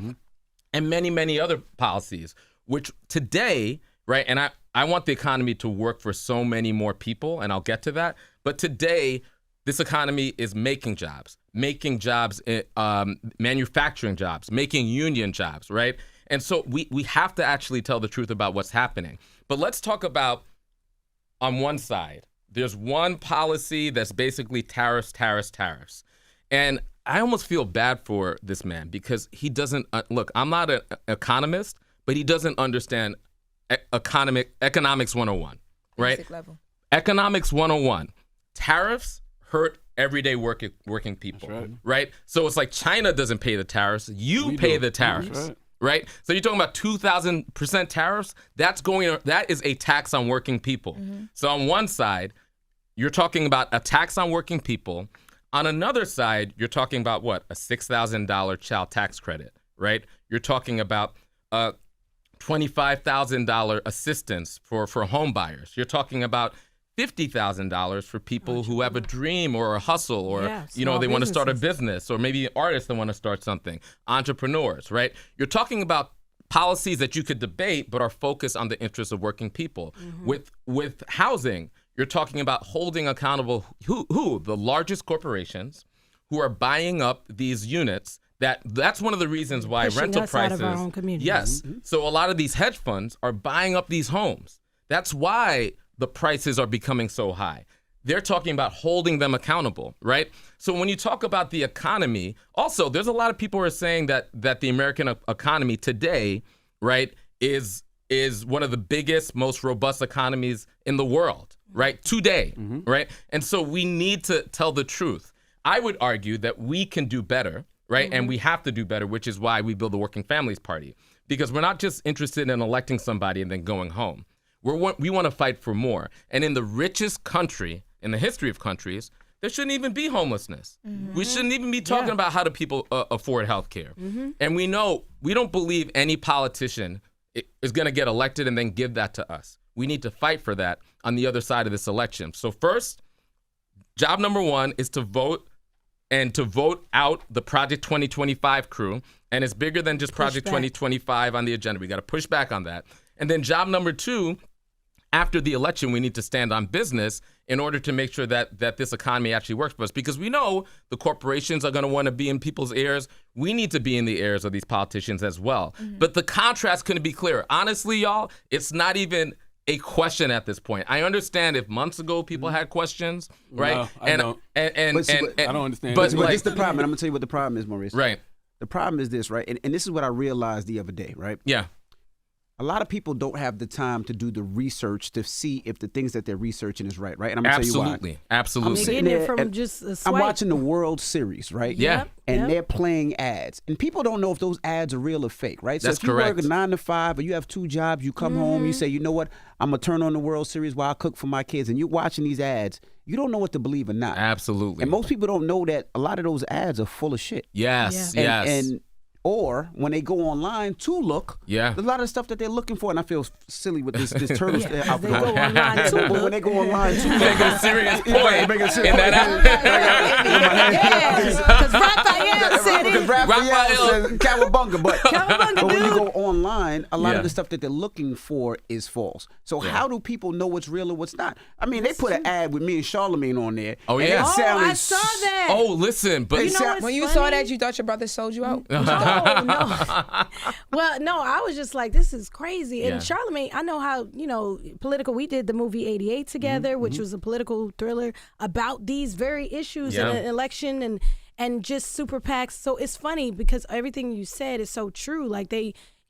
and many, many other policies, which today... Right, and I want the economy to work for so many more people, and I'll get to that. But today, this economy is making jobs, manufacturing jobs, making union jobs, right? And so we have to actually tell the truth about what's happening. But let's talk about, on one side, there's one policy that's basically tariffs. And I almost feel bad for this man because he doesn't, look, I'm not an economist, but he doesn't understand economics 101, right? Basic level. Economics 101. Tariffs hurt everyday working people, right? So it's like China doesn't pay the tariffs, we pay the tariffs, right? So you're talking about 2,000% tariffs. That is a tax on working people. So on one side, you're talking about a tax on working people. On another side, you're talking about what? A $6,000 child tax credit, right? You're talking about $25,000 assistance for home buyers. You're talking about $50,000 for people who have a dream or a hustle or, small they want to start a businesses. business, or maybe artists that want to start something, entrepreneurs, right? You're talking about policies that you could debate but are focused on the interests of working people. With housing, you're talking about holding accountable who? The largest corporations who are buying up these units. That's one of the reasons why Pushing rental us prices. out of our own communities. Yes. So a lot of these hedge funds are buying up these homes. That's why the prices are becoming so high. They're talking about holding them accountable, right? So when you talk about the economy, also there's a lot of people who are saying that the American economy today, right, is one of the biggest, most robust economies in the world, right? Today, right? And so we need to tell the truth. I would argue that we can do better, right? And we have to do better, which is why we build the Working Families Party, because we're not just interested in electing somebody and then going home. We want to fight for more. And in the richest country in the history of countries, there shouldn't even be homelessness. We shouldn't even be talking about how do people afford health care. And we don't believe any politician is going to get elected and then give that to us. We need to fight for that on the other side of this election. So first, job number one is to vote out the Project 2025 crew. And it's bigger than just Project 2025 on the agenda. We got to push back on that. And then job number two, after the election, we need to stand on business in order to make sure that this economy actually works for us. Because we know the corporations are going to want to be in people's ears. We need to be in the ears of these politicians as well. But the contrast couldn't be clearer. Honestly, y'all, it's not even a question at this point. I understand if months ago people had questions, right? No, I don't. I don't understand. But this is the problem. And I'm going to tell you what the problem is, Maurice. Right. The problem is this, right? And this is what I realized the other day, right? Yeah. A lot of people don't have the time to do the research to see if the things that they're researching is right, right? And I'm going to tell you why. Absolutely. They're getting it from just a swipe. I'm watching the World Series, right? Yeah. And they're playing ads. And people don't know if those ads are real or fake, right? So That's if you correct. work a 9 to 5 or you have 2 jobs, you come home, you say, you know what? I'm going to turn on the World Series while I cook for my kids. And you're watching these ads. You don't know what to believe or not. Absolutely. And most people don't know that a lot of those ads are full of shit. Yes. Or when they go online to look, a lot of stuff that they're looking for, and I feel silly with this turtle outfit. They go online too. But when they go online to look, Making a serious point making a serious in that Because Raphael said it. Raphael says Cowabunga, but when you dude. go online, a lot of the stuff that they're looking for is false. So how do people know what's real or what's not? I mean, they put an ad with me and Charlamagne on there. Oh, and yeah. it sounded I saw that. Oh, listen, but You know what's When you funny? saw that, you thought your brother sold you out? Oh, no. Well, no, I was just like, this is crazy. And Yeah. Charlamagne, I know how, political. We did the movie 88 together, which was a political thriller about these very issues in an election and just super PACs. So it's funny because everything you said is so true. Like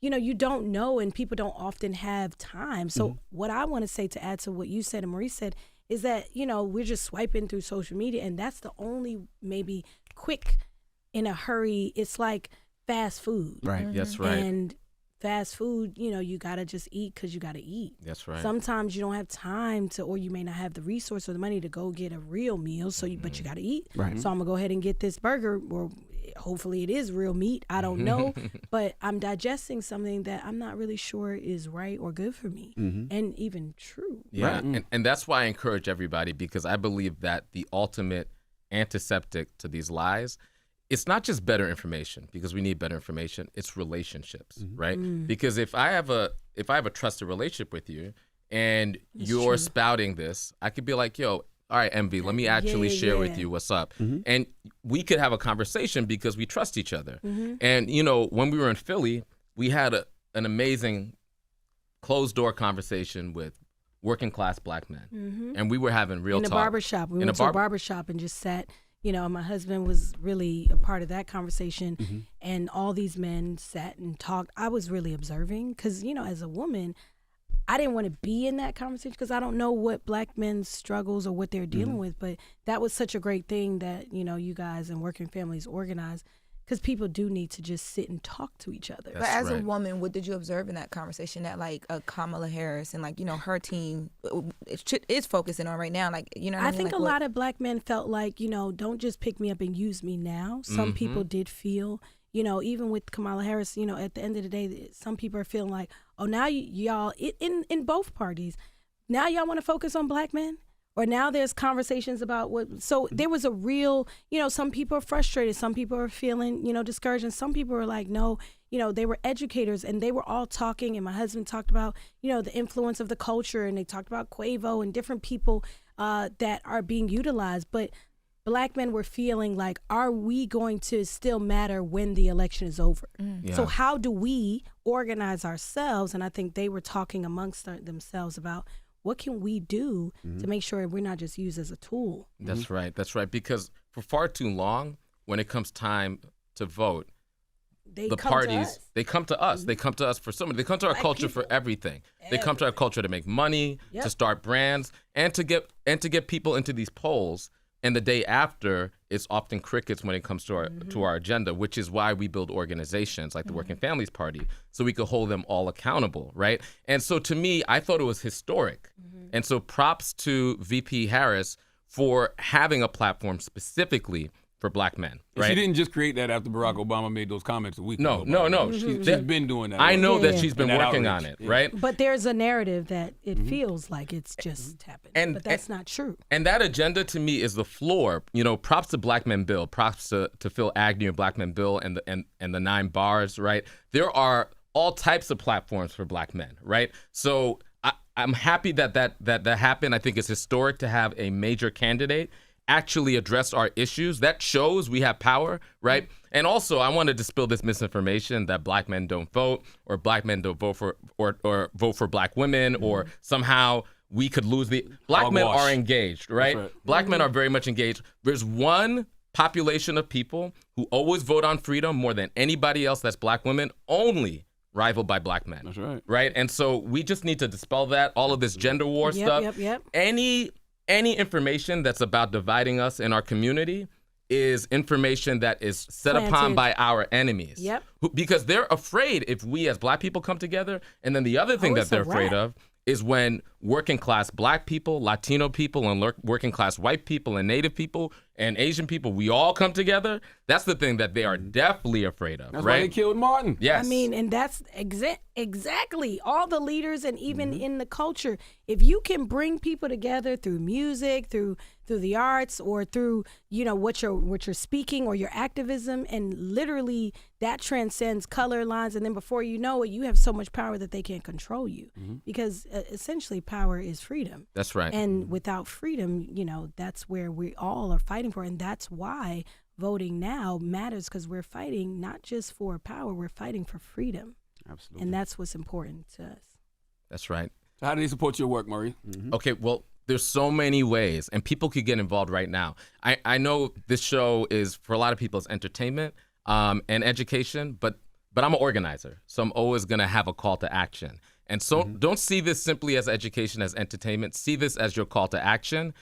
you don't know and people don't often have time. So what I want to say to add to what you said and Maurice said is that, we're just swiping through social media and that's the only maybe quick in a hurry. It's like fast food. Right. That's right. And fast food, you got to just eat because you got to eat. That's right. Sometimes you don't have time to, or you may not have the resource or the money to go get a real meal. So, but you got to eat. Right. So I'm going to go ahead and get this burger, or hopefully it is real meat. I don't know. But I'm digesting something that I'm not really sure is right or good for me and even true. Yeah. And that's why I encourage everybody, because I believe that the ultimate antiseptic to these lies, it's not just better information, because we need better information. It's relationships, right? Because if I have a trusted relationship with you and you're spouting this, I could be like, yo, all right, Envy, let me actually share with you what's up. And we could have a conversation because we trust each other. And, when we were in Philly, we had an amazing closed door conversation with working class black men. And we were having real talk. In a barbershop. We went to a barbershop and just sat. My husband was really a part of that conversation and all these men sat and talked. I was really observing because, as a woman, I didn't want to be in that conversation because I don't know what black men's struggles or what they're dealing with. But that was such a great thing that, you guys and Working Families organized, because people do need to just sit and talk to each other. But as a woman, what did you observe in that conversation that Kamala Harris and her team is focusing on right now? I think a lot of black men felt like, don't just pick me up and use me now. Some people did feel, even with Kamala Harris, at the end of the day, some people are feeling like, oh, now y'all in both parties, now y'all want to focus on black men. Or now there's conversations about what. So there was a real, some people are frustrated. Some people are feeling, discouraged. And some people are like, no, they were educators and they were all talking. And my husband talked about, the influence of the culture. And they talked about Quavo and different people that are being utilized. But Black men were feeling like, are we going to still matter when the election is over? Yeah. So how do we organize ourselves? And I think they were talking amongst themselves about what can we do to make sure we're not just used as a tool. That's right. That's right. Because for far too long, when it comes time to vote, the parties, they come to us. They come to us for something. They come to our culture for everything. They come to our culture to make money, to start brands, and to get people into these polls. And the day after, it's often crickets when it comes to our agenda, which is why we build organizations like the Working Families Party, so we could hold them all accountable, right? And so to me, I thought it was historic. And so props to VP Harris for having a platform specifically for Black men, right? She didn't just create that after Barack Obama made those comments a week ago. No. She's been doing that. I know that she's been working on it, right? But there's a narrative that it feels like it's just happened, but that's not true. And that agenda to me is the floor. Props to Black Men Bill, props to Phil Agnew and Black Men Bill and the 9 bars, right? There are all types of platforms for Black men, right? So I'm happy that happened. I think it's historic to have a major candidate actually address our issues. That shows we have power, right? And also, I want to dispel this misinformation that Black men don't vote, or Black men don't vote for, or vote for Black women, or somehow we could lose the. Black men are engaged, right? Black men are very much engaged. There's one population of people who always vote on freedom more than anybody else. That's Black women, only rivaled by Black men. That's right. Right? And so we just need to dispel that. All of this gender war stuff. Any information that's about dividing us in our community is information that is set upon by our enemies. Because they're afraid if we as Black people come together. And then the other thing that they're afraid of is when working class Black people, Latino people, and working class white people and Native people and Asian people, we all come together. That's the thing that they are definitely afraid of. That's right? why they killed Martin. Yes. I mean, and that's exactly all the leaders, and even in the culture. If you can bring people together through music, through the arts, or through what you're speaking or your activism, and literally that transcends color lines, and then before you know it, you have so much power that they can't control you, because essentially power is freedom. That's right. And without freedom, that's where we all are fighting for, and that's why voting now matters, because we're fighting not just for power, we're fighting for freedom. Absolutely. And that's what's important to us. That's right. So how do they support your work, Maurice? Okay, well, there's so many ways, and people could get involved right now. I know this show is, for a lot of people, it's entertainment and education, but I'm an organizer, so I'm always going to have a call to action. And so don't see this simply as education, as entertainment. See this as your call to action.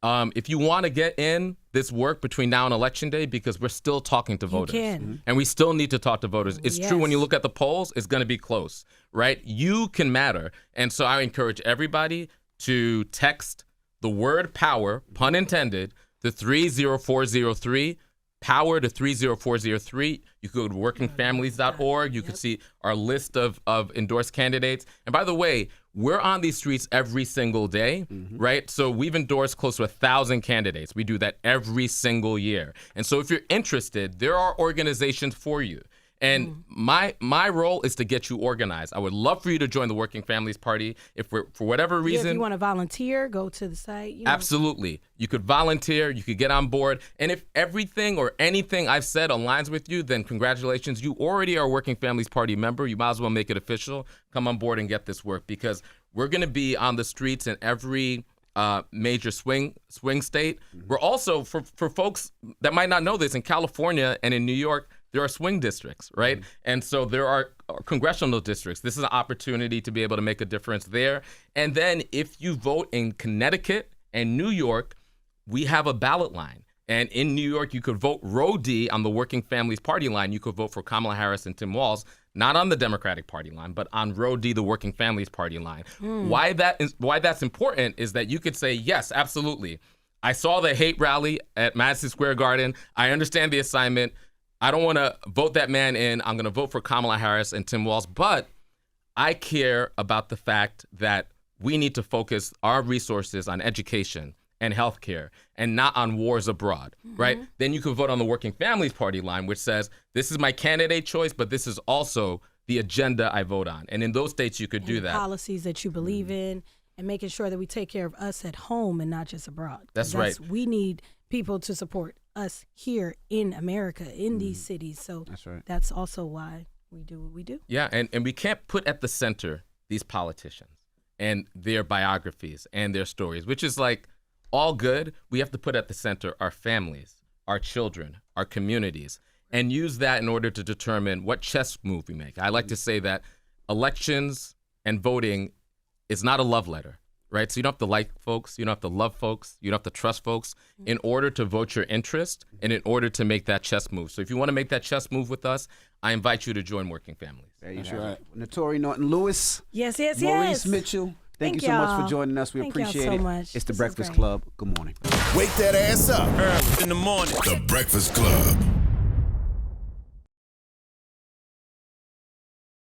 If you want to get in this work between now and Election Day, because we're still talking to voters. You can. And we still need to talk to voters. It's true when you look at the polls, it's going to be close, right? You can matter. And so I encourage everybody to text the word power, pun intended, to 30403. Power to 30403. You could go to workingfamilies.org. You could see our list of endorsed candidates. And by the way, we're on these streets every single day, right? So we've endorsed close to 1,000 candidates. We do that every single year. And so if you're interested, there are organizations for you. And my role is to get you organized. I would love for you to join the Working Families Party. If for whatever reason, if you want to volunteer, go to the site. Absolutely. You could volunteer, you could get on board. And if everything or anything I've said aligns with you, then congratulations. You already are a Working Families Party member. You might as well make it official. Come on board and get this work, because we're going to be on the streets in every major swing state. We're also, for folks that might not know this, in California and in New York, there are swing districts, right? And so there are congressional districts. This is an opportunity to be able to make a difference there. And then if you vote in Connecticut and New York, we have a ballot line. And in New York, you could vote row D on the Working Families Party line. You could vote for Kamala Harris and Tim Walz, not on the Democratic Party line, but on row D, the Working Families Party line. Why that's important is that you could say, yes, absolutely. I saw the hate rally at Madison Square Garden. I understand the assignment. I don't want to vote that man in. I'm going to vote for Kamala Harris and Tim Walz. But I care about the fact that we need to focus our resources on education and healthcare and not on wars abroad, right? Then you could vote on the Working Families Party line, which says, this is my candidate choice, but this is also the agenda I vote on. And in those states, you could do that. Policies that you believe in and making sure that we take care of us at home and not just abroad. That's right. We need people to support us here in America, in these cities. So that's also why we do what we do. Yeah, and we can't put at the center these politicians and their biographies and their stories, which is like all good. We have to put at the center our families, our children, our communities, and use that in order to determine what chess move we make. I like to say that elections and voting is not a love letter, right? So you don't have to like folks, you don't have to love folks, you don't have to trust folks in order to vote your interest and in order to make that chess move. So if you want to make that chess move with us, I invite you to join Working Families. There you go. Naturi, Naughton-Lewis. Yes. Maurice Mitchell. Thank you so much for joining us. We appreciate it. Much. It's the Breakfast Club. Good morning. Wake that ass up. Early in the morning. The Breakfast Club.